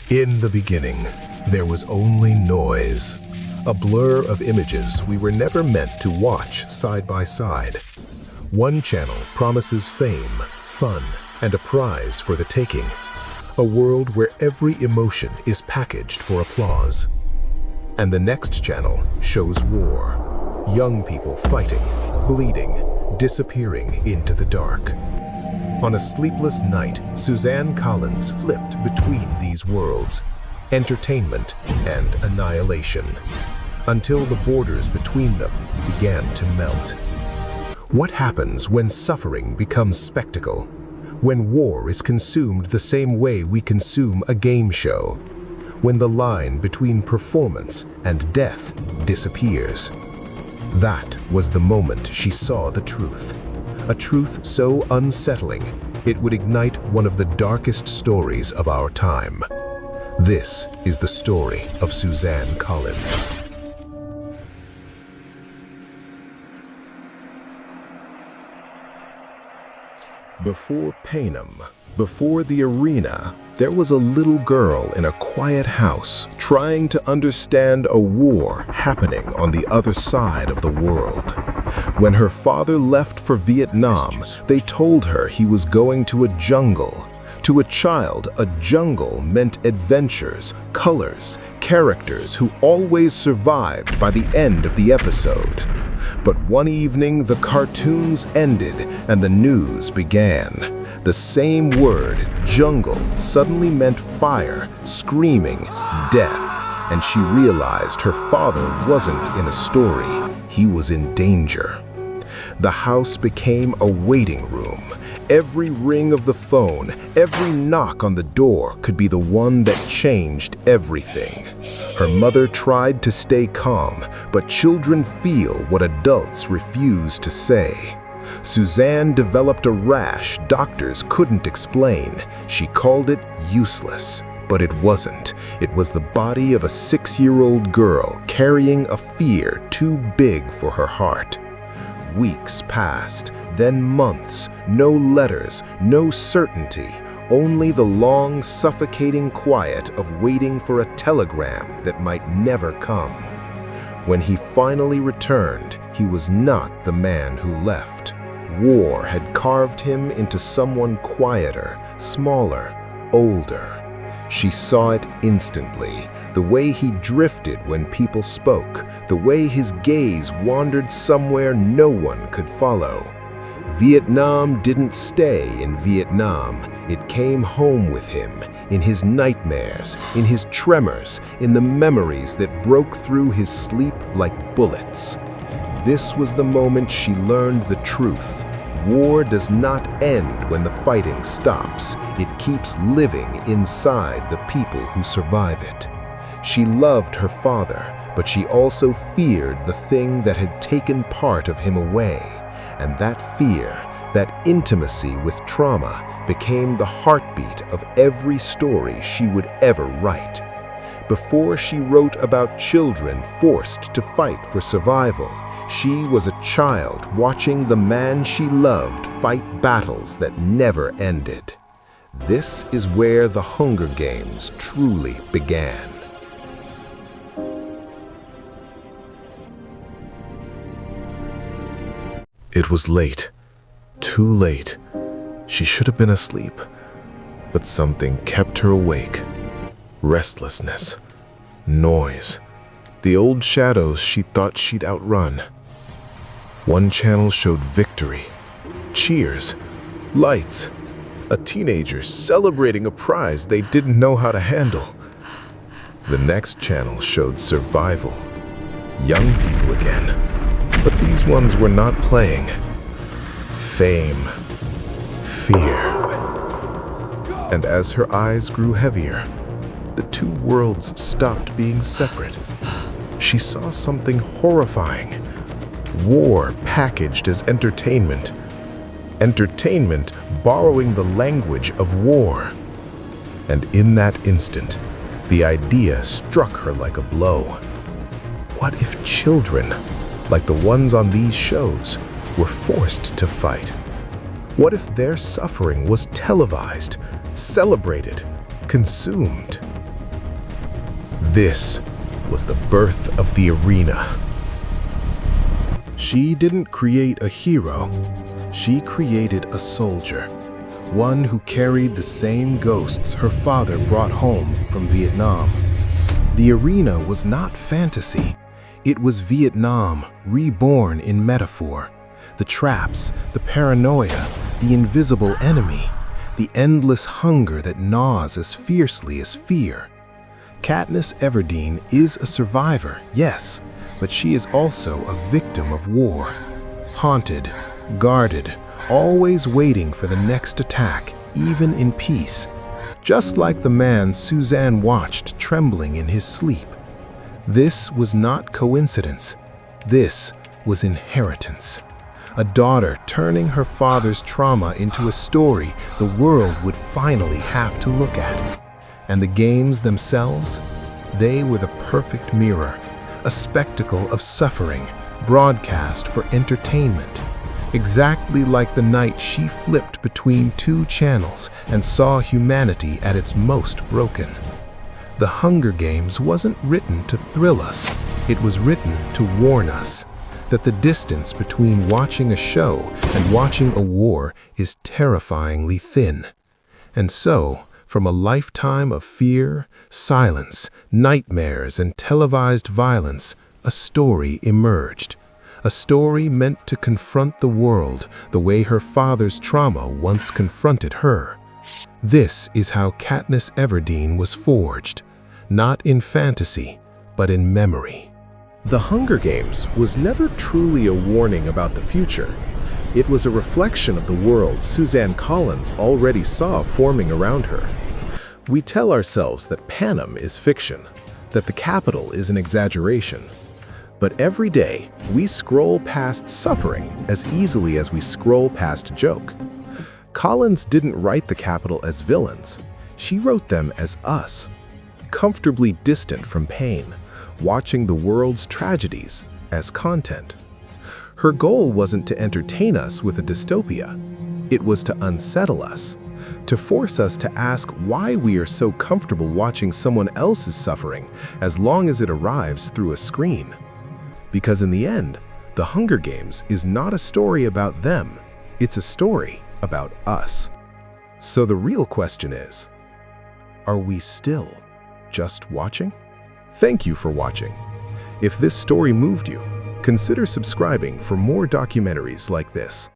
In the beginning, there was only noise, a blur of images we were never meant to watch side by side. One channel promises fame, fun, and a prize for the taking. A world where every emotion is packaged for applause. And the next channel shows war. Young people fighting, bleeding, disappearing into the dark. On a sleepless night, Suzanne Collins flipped between these worlds, entertainment and annihilation, until the borders between them began to melt. What happens when suffering becomes spectacle? When war is consumed the same way we consume a game show? When the line between performance and death disappears? That was the moment she saw the truth. A truth so unsettling, it would ignite one of the darkest stories of our time. This is the story of Suzanne Collins. Before Panem, before the arena, there was a little girl in a quiet house trying to understand a war happening on the other side of the world. When her father left for Vietnam, they told her he was going to a jungle. To a child, a jungle meant adventures, colors, characters who always survived by the end of the episode. But one evening, the cartoons ended and the news began. The same word, jungle, suddenly meant fire, screaming, death, and she realized her father wasn't in a story. He was in danger. The house became a waiting room. Every ring of the phone, every knock on the door could be the one that changed everything. Her mother tried to stay calm, but children feel what adults refuse to say. Suzanne developed a rash doctors couldn't explain. She called it useless, but it wasn't. It was the body of a 6-year-old girl carrying a fear too big for her heart. Weeks passed, then months, no letters, no certainty, only the long, suffocating quiet of waiting for a telegram that might never come. When he finally returned, he was not the man who left. War had carved him into someone quieter, smaller, older. She saw it instantly, the way he drifted when people spoke, the way his gaze wandered somewhere no one could follow. Vietnam didn't stay in Vietnam. It came home with him, in his nightmares, in his tremors, in the memories that broke through his sleep like bullets. This was the moment she learned the truth. War does not end when the fighting stops. It keeps living inside the people who survive it. She loved her father, but she also feared the thing that had taken part of him away. And that fear, that intimacy with trauma, became the heartbeat of every story she would ever write. Before she wrote about children forced to fight for survival, she was a child watching the man she loved fight battles that never ended. This is where the Hunger Games truly began. It was late, too late. She should have been asleep, but something kept her awake. Restlessness, noise, the old shadows she thought she'd outrun. One channel showed victory, cheers, lights, a teenager celebrating a prize they didn't know how to handle. The next channel showed survival, young people again, but these ones were not playing. Fame, fear. And as her eyes grew heavier, the two worlds stopped being separate. She saw something horrifying. War packaged as entertainment. Entertainment borrowing the language of war. And in that instant, the idea struck her like a blow. What if children, like the ones on these shows, were forced to fight? What if their suffering was televised, celebrated, consumed? This was the birth of the arena. She didn't create a hero. She created a soldier, one who carried the same ghosts her father brought home from Vietnam. The arena was not fantasy. It was Vietnam reborn in metaphor. The traps, the paranoia, the invisible enemy, the endless hunger that gnaws as fiercely as fear. Katniss Everdeen is a survivor, yes, but she is also a victim of war. Haunted, guarded, always waiting for the next attack, even in peace. Just like the man Suzanne watched trembling in his sleep. This was not coincidence. This was inheritance. A daughter turning her father's trauma into a story the world would finally have to look at. And the games themselves, they were the perfect mirror, a spectacle of suffering, broadcast for entertainment. Exactly like the night she flipped between two channels and saw humanity at its most broken. The Hunger Games wasn't written to thrill us, it was written to warn us that the distance between watching a show and watching a war is terrifyingly thin. And so, from a lifetime of fear, silence, nightmares, and televised violence, a story emerged. A story meant to confront the world the way her father's trauma once confronted her. This is how Katniss Everdeen was forged, not in fantasy, but in memory. The Hunger Games was never truly a warning about the future. It was a reflection of the world Suzanne Collins already saw forming around her. We tell ourselves that Panem is fiction, that the capital is an exaggeration. But every day, we scroll past suffering as easily as we scroll past a joke. Collins didn't write the capital as villains. She wrote them as us, comfortably distant from pain, watching the world's tragedies as content. Her goal wasn't to entertain us with a dystopia. It was to unsettle us, to force us to ask why we are so comfortable watching someone else's suffering as long as it arrives through a screen. Because in the end, The Hunger Games is not a story about them, it's a story about us. So the real question is, are we still just watching? Thank you for watching. If this story moved you, consider subscribing for more documentaries like this.